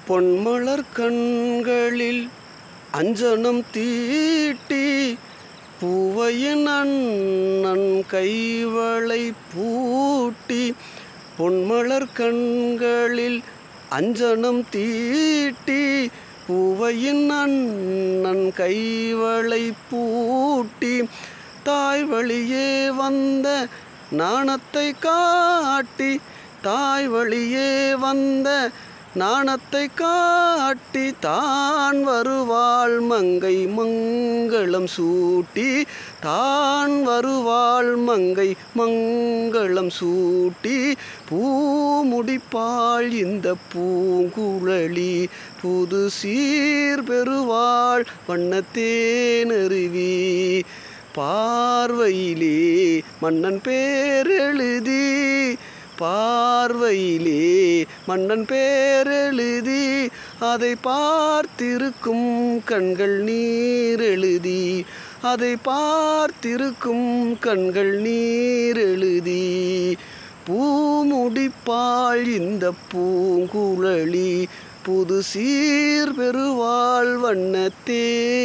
பொன்மலர் கண்களில் அஞ்சனம் தீட்டி பூவையின் அண்ணன் கைவளை பூட்டி. பொன்மலர் கண்களில் அஞ்சனம் தீட்டி பூவையின் அண்ணன் கைவளை பூட்டி. தாய் வழியே வந்த நாணத்தை காட்டி, தாய் வழியே வந்த நாணத்தை காட்டி, தான் வருவாள் மங்கை மங்களம் சூட்டி, தான் வருவாள் மங்கை மங்களம் சூட்டி. பூ முடிப்பாள் இந்த பூங்குழலி, புது சீர் பெறுவாள் வண்ணத்தேனருவி. பார்வையிலே மன்னன் பேரெழுதி, பார்வையிலே மன்னன் பேரெழுதி, அதை பார்த்திருக்கும் கண்கள் நீரெழுதி, அதை பார்த்திருக்கும் கண்கள் நீரெழுதி. பூமுடிப்பாள் இந்த பூங்குழலி, புது சீர் பெறுவாள் வண்ணத்தேனருவி.